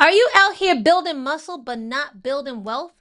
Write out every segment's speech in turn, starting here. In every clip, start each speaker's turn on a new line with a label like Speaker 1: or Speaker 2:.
Speaker 1: Are you out here building muscle but not building wealth?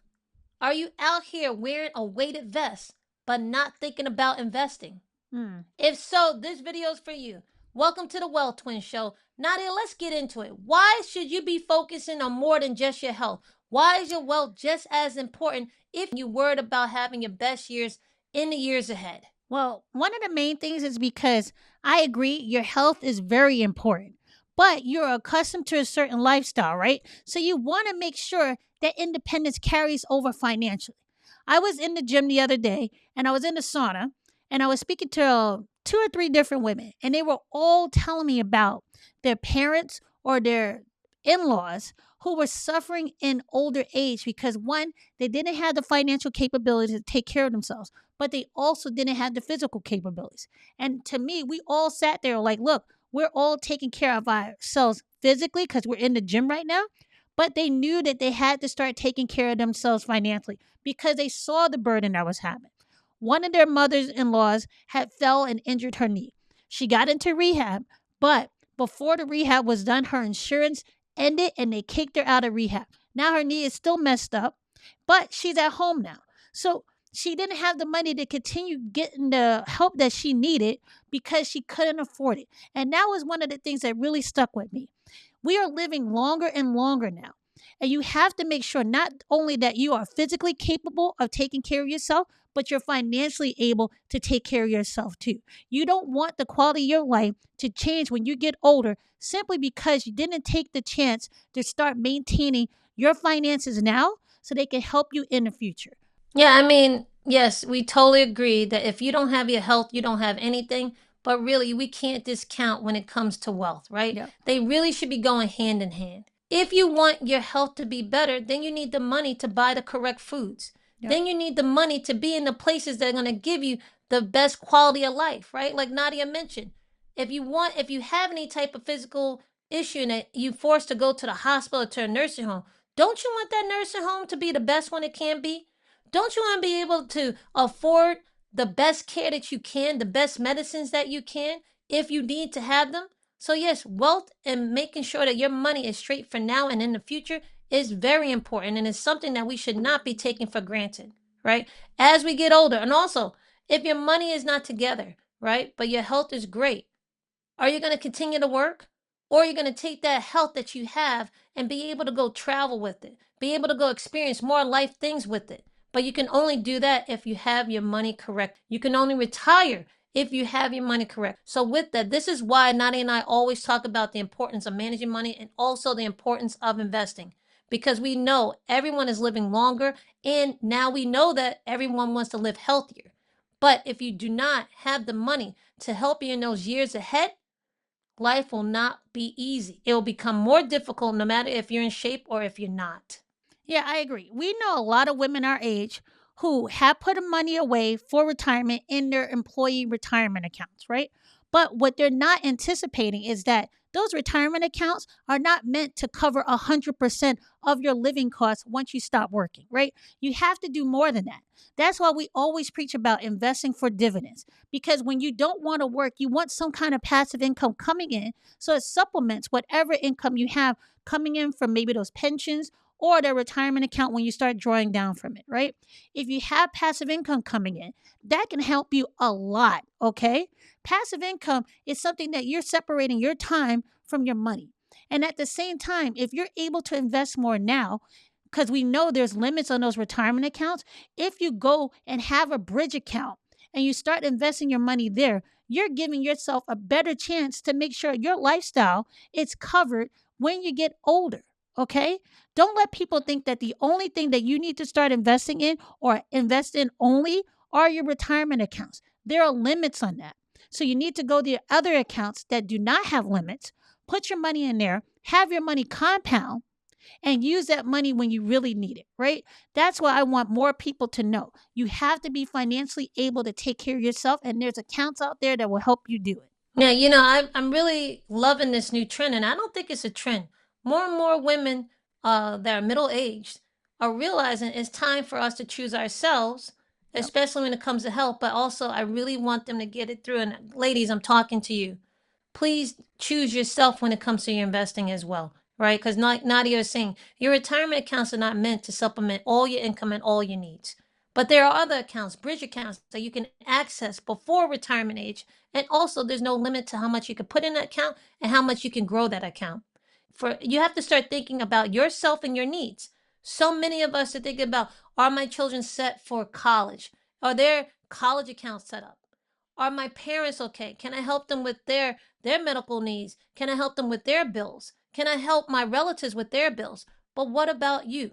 Speaker 1: Are you out here wearing a weighted vest but not thinking about investing?
Speaker 2: Mm.
Speaker 1: If so, this video is for you. Welcome to the Wealth Twins Show. Nadia, let's get into it. Why should you be focusing on more than just your health? Why is your wealth just as important if you're worried about having your best years in the years ahead?
Speaker 2: Well, one of the main things is because I agree your health is very important, but you're accustomed to a certain lifestyle, right? So you want to make sure that independence carries over financially. I was in the gym the other day and I was in the sauna and I was speaking to two or three different women, and they were all telling me about their parents or their in laws who were suffering in older age because one, they didn't have the financial capability to take care of themselves, but they also didn't have the physical capabilities. And to me, we all sat there like, look, we're all taking care of ourselves physically because we're in the gym right now. But they knew that they had to start taking care of themselves financially because they saw the burden I was having. One of their mothers in laws had fell and injured her knee. She got into rehab, but before the rehab was done, her insurance ended and they kicked her out of rehab. Now her knee is still messed up, but she's at home now. So she didn't have the money to continue getting the help that she needed because she couldn't afford it. And that was one of the things that really stuck with me. We are living longer and longer now. And you have to make sure not only that you are physically capable of taking care of yourself, but you're financially able to take care of yourself too. You don't want the quality of your life to change when you get older simply because you didn't take the chance to start maintaining your finances now so they can help you in the future.
Speaker 1: Yeah, yes, we totally agree that if you don't have your health, you don't have anything. But really, we can't discount when it comes to wealth, right?
Speaker 2: Yeah.
Speaker 1: They really should be going hand in hand. If you want your health to be better, then you need the money to buy the correct foods.
Speaker 2: Yep.
Speaker 1: Then you need the money to be in the places that are going to give you the best quality of life, right? Like Nadia mentioned. If you have any type of physical issue and that you forced to go to the hospital or to a nursing home, don't you want that nursing home to be the best one it can be? Don't you want to be able to afford the best care that you can, the best medicines that you can, if you need to have them? So, yes, wealth and making sure that your money is straight for now and in the future is very important. And it's something that we should not be taking for granted, right? As we get older. And also, if your money is not together, right, but your health is great, are you going to continue to work? Or are you going to take that health that you have and be able to go travel with it, be able to go experience more life things with it? But you can only do that if you have your money correct. You can only retire if you have your money correct. So, with that, this is why Nadia and I always talk about the importance of managing money and also the importance of investing, because we know everyone is living longer, and now we know that everyone wants to live healthier. But if you do not have the money to help you in those years ahead, life will not be easy. It will become more difficult no matter if you're in shape or if you're not.
Speaker 2: Yeah, I agree. We know a lot of women our age who have put money away for retirement in their employee retirement accounts, right? But what they're not anticipating is that those retirement accounts are not meant to cover 100% of your living costs once you stop working, right? You have to do more than that. That's why we always preach about investing for dividends, because when you don't want to work, you want some kind of passive income coming in so it supplements whatever income you have coming in from maybe those pensions or their retirement account when you start drawing down from it, right? If you have passive income coming in, that can help you a lot, okay? Passive income is something that you're separating your time from your money. And at the same time, if you're able to invest more now, because we know there's limits on those retirement accounts, if you go and have a bridge account and you start investing your money there, you're giving yourself a better chance to make sure your lifestyle is covered when you get older. Okay. Don't let people think that the only thing that you need to start investing in or invest in only are your retirement accounts. There are limits on that. So you need to go to your other accounts that do not have limits, put your money in there, have your money compound, and use that money when you really need it, right? That's why I want more people to know. You have to be financially able to take care of yourself, and there's accounts out there that will help you do it.
Speaker 1: Now, I'm really loving this new trend, and I don't think it's a trend. More and more women that are middle aged are realizing it's time for us to choose ourselves,
Speaker 2: Yep.
Speaker 1: especially when it comes to health. But also, I really want them to get it through. And ladies, I'm talking to you. Please choose yourself when it comes to your investing as well. right? Because Nadia is saying your retirement accounts are not meant to supplement all your income and all your needs. But there are other accounts, bridge accounts, that you can access before retirement age. And also, there's no limit to how much you can put in that account and how much you can grow that account. For you have to start thinking about yourself and your needs. So many of us are thinking about, are my children set for college? Are their college accounts set up? Are my parents okay? Can I help them with their medical needs? Can I help them with their bills? Can I help my relatives with their bills? But what about you?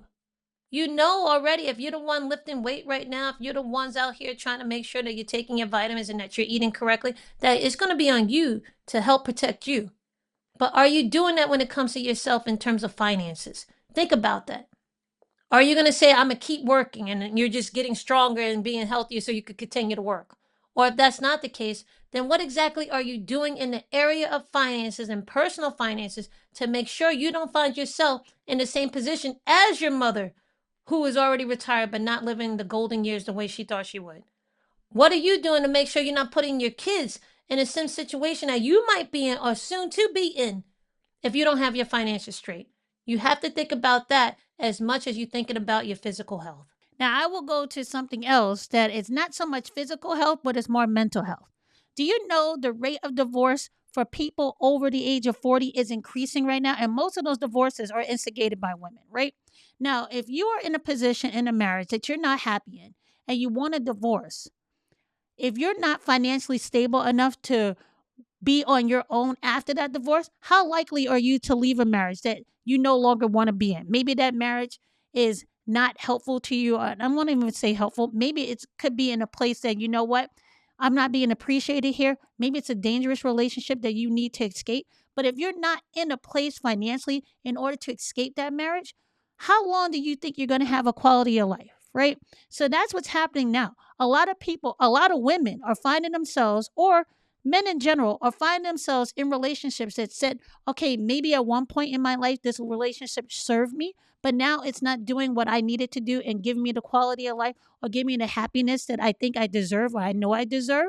Speaker 1: You know already, if you're the one lifting weight right now, if you're the ones out here trying to make sure that you're taking your vitamins and that you're eating correctly, that it's going to be on you to help protect you. But are you doing that when it comes to yourself in terms of finances? Think about that. Are you going to say, I'm going to keep working and you're just getting stronger and being healthier so you could continue to work? Or if that's not the case, then what exactly are you doing in the area of finances and personal finances to make sure you don't find yourself in the same position as your mother, who is already retired but not living the golden years the way she thought she would? What are you doing to make sure you're not putting your kids in a same situation that you might be in or soon to be in if you don't have your finances straight? You have to think about that as much as you're thinking about your physical health.
Speaker 2: Now, I will go to something else that is not so much physical health, but it's more mental health. Do you know the rate of divorce for people over the age of 40 is increasing right now? And most of those divorces are instigated by women, right? Now, if you are in a position in a marriage that you're not happy in and you want a divorce, if you're not financially stable enough to be on your own after that divorce, how likely are you to leave a marriage that you no longer want to be in? Maybe that marriage is not helpful to you. I won't even say helpful. Maybe it could be in a place that, you know what, I'm not being appreciated here. Maybe it's a dangerous relationship that you need to escape. But if you're not in a place financially in order to escape that marriage, how long do you think you're going to have a quality of life? Right. So that's what's happening now. A lot of people, a lot of women are finding themselves, or men in general, are finding themselves in relationships that said, okay, maybe at one point in my life, this relationship served me, but now it's not doing what I needed to do and give me the quality of life or give me the happiness that I think I deserve or I know I deserve.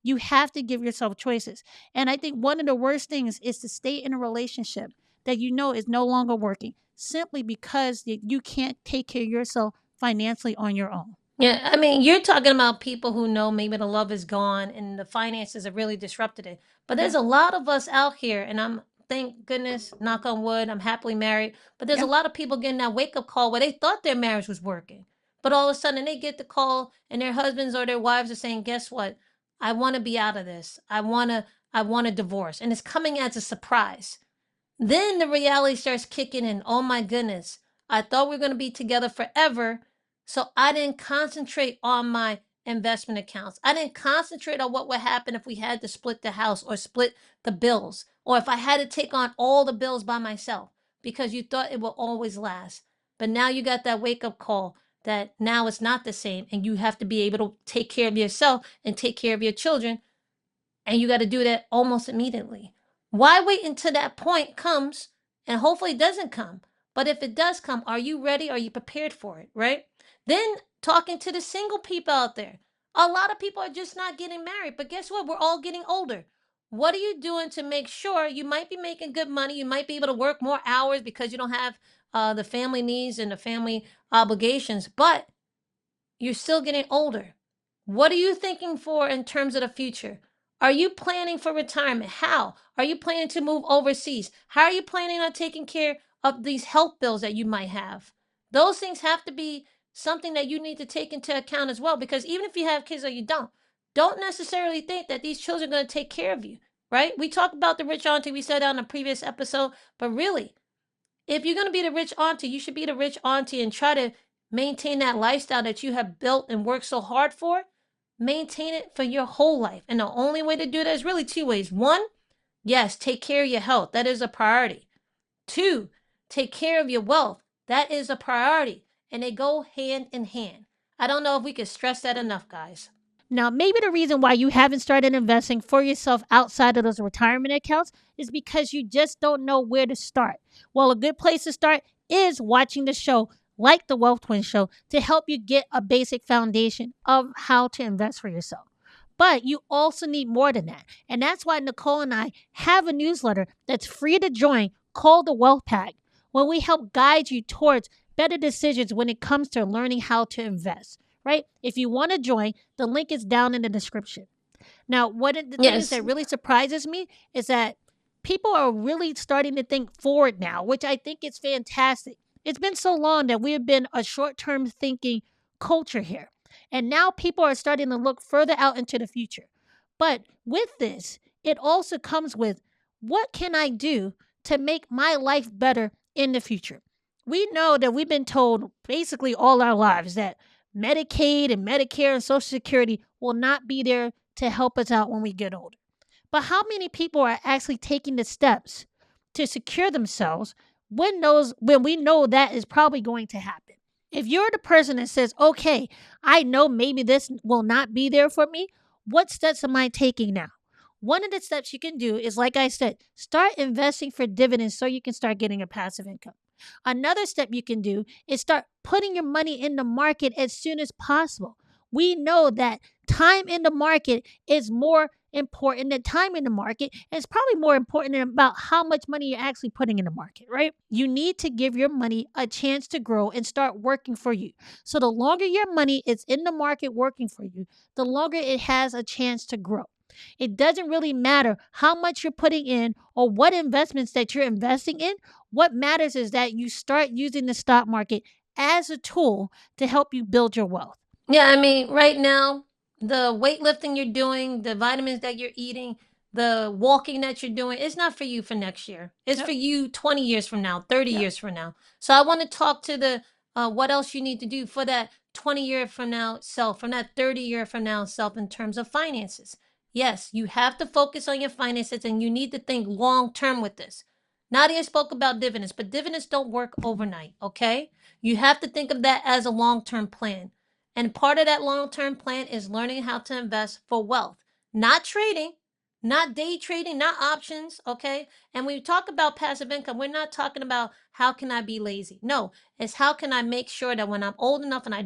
Speaker 2: You have to give yourself choices. And I think one of the worst things is to stay in a relationship that you know is no longer working simply because you can't take care of yourself financially on your own.
Speaker 1: Yeah, I mean, you're talking about people who know maybe the love is gone and the finances have really disrupted it. But there's
Speaker 2: Yeah.
Speaker 1: a lot of us out here, and thank goodness, knock on wood, I'm happily married. But there's a
Speaker 2: Yeah.
Speaker 1: lot of people getting that wake up call where they thought their marriage was working. But all of a sudden they get the call and their husbands or their wives are saying, guess what? I want to be out of this. I want a divorce. And it's coming as a surprise. Then the reality starts kicking in. Oh my goodness. I thought we were going to be together forever. So I didn't concentrate on my investment accounts. I didn't concentrate on what would happen if we had to split the house or split the bills, or if I had to take on all the bills by myself because you thought it will always last. But now you got that wake up call that now it's not the same and you have to be able to take care of yourself and take care of your children, and you got to do that almost immediately. Why wait until that point comes and hopefully it doesn't come? But if it does come, are you ready? Are you prepared for it? Right? Then talking to the single people out there. A lot of people are just not getting married, but guess what? We're all getting older. What are you doing to make sure you might be making good money? You might be able to work more hours because you don't have the family needs and the family obligations, but you're still getting older. What are you thinking for in terms of the future? Are you planning for retirement? How? Are you planning to move overseas? How are you planning on taking care of these health bills that you might have? Those things have to be something that you need to take into account as well, because even if you have kids or you don't necessarily think that these children are going to take care of you, right? We talked about the rich auntie, we said that on a previous episode, but really, if you're going to be the rich auntie, you should be the rich auntie and try to maintain that lifestyle that you have built and worked so hard for. Maintain it for your whole life. And the only way to do that is really two ways. One, yes, take care of your health. That is a priority. Two, take care of your wealth. That is a priority. And they go hand in hand. I don't know if we can stress that enough, guys.
Speaker 2: Now, maybe the reason why you haven't started investing for yourself outside of those retirement accounts is because you just don't know where to start. Well, a good place to start is watching the show, like the Wealth Twins show, to help you get a basic foundation of how to invest for yourself. But you also need more than that. And that's why Nicole and I have a newsletter that's free to join called the Wealth Pack, where we help guide you towards better decisions when it comes to learning how to invest, right? If you want to join, the link is down in the description. Now, one of the things
Speaker 1: Yes.
Speaker 2: that really surprises me is that people are really starting to think forward now, which I think is fantastic. It's been so long that we have been a short term thinking culture here. And now people are starting to look further out into the future. But with this, it also comes with, what can I do to make my life better in the future? We know that we've been told basically all our lives that Medicaid and Medicare and Social Security will not be there to help us out when we get older. But how many people are actually taking the steps to secure themselves when we know that is probably going to happen? If you're the person that says, okay, I know maybe this will not be there for me, what steps am I taking now? One of the steps you can do is, like I said, start investing for dividends so you can start getting a passive income. Another step you can do is start putting your money in the market as soon as possible. We know that time in the market is more important than time in the market. And it's probably more important than about how much money you're actually putting in the market, right? You need to give your money a chance to grow and start working for you. So the longer your money is in the market working for you, the longer it has a chance to grow. It doesn't really matter how much you're putting in or what investments that you're investing in. What matters is that you start using the stock market as a tool to help you build your wealth.
Speaker 1: Yeah, I mean, right now, the weightlifting you're doing, the vitamins that you're eating, the walking that you're doing, it's not for you for next year. It's
Speaker 2: Yep.
Speaker 1: for you 20 years from now, 30
Speaker 2: Yep.
Speaker 1: years from now. So I want to talk to the what else you need to do for that 20-year from now self, from that 30-year from now self in terms of finances. Yes, you have to focus on your finances and you need to think long term with this. Nadia spoke about dividends, but dividends don't work overnight, okay? You have to think of that as a long term plan. And part of that long term plan is learning how to invest for wealth, not trading, not day trading, not options. Okay. And when we talk about passive income, we're not talking about how can I be lazy. No, it's how can I make sure that when I'm old enough and I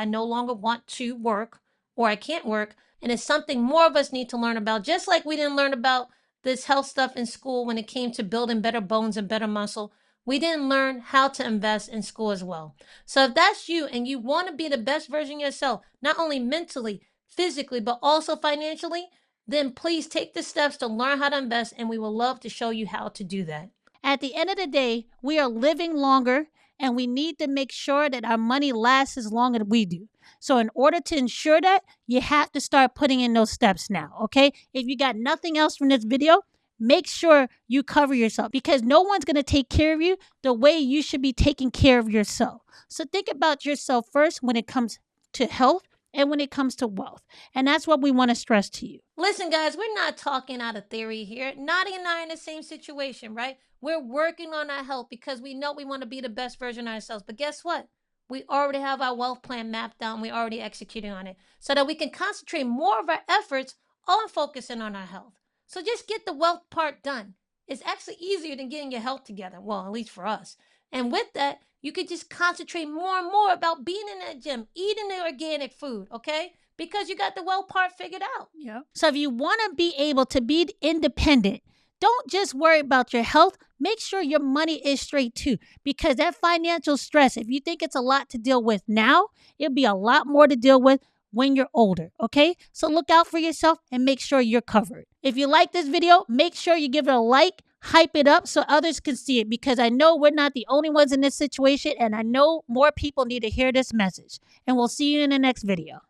Speaker 1: no longer want to work or I can't work. And it's something more of us need to learn about, just like we didn't learn about this health stuff in school when it came to building better bones and better muscle. We didn't learn how to invest in school as well. So if that's you and you want to be the best version of yourself, not only mentally, physically, but also financially, then please take the steps to learn how to invest and we will love to show you how to do that.
Speaker 2: At the end of the day, we are living longer and we need to make sure that our money lasts as long as we do. So, in order to ensure that, you have to start putting in those steps now, okay? If you got nothing else from this video, make sure you cover yourself because no one's going to take care of you the way you should be taking care of yourself. So, think about yourself first when it comes to health and when it comes to wealth. And that's what we want to stress to you.
Speaker 1: Listen, guys, we're not talking out of theory here. Nadia and I are in the same situation, right? We're working on our health because we know we want to be the best version of ourselves. But guess what? We already have our wealth plan mapped out and we're already executing on it so that we can concentrate more of our efforts on focusing on our health. So just get the wealth part done. It's actually easier than getting your health together. Well, at least for us. And with that, you could just concentrate more and more about being in that gym, eating the organic food, okay? Because you got the wealth part figured out.
Speaker 2: Yeah. So if you want to be able to be independent, don't just worry about your health. Make sure your money is straight too, because that financial stress, if you think it's a lot to deal with now, it'll be a lot more to deal with when you're older. Okay. So look out for yourself and make sure you're covered. If you like this video, make sure you give it a like, hype it up so others can see it, because I know we're not the only ones in this situation. And I know more people need to hear this message. And we'll see you in the next video.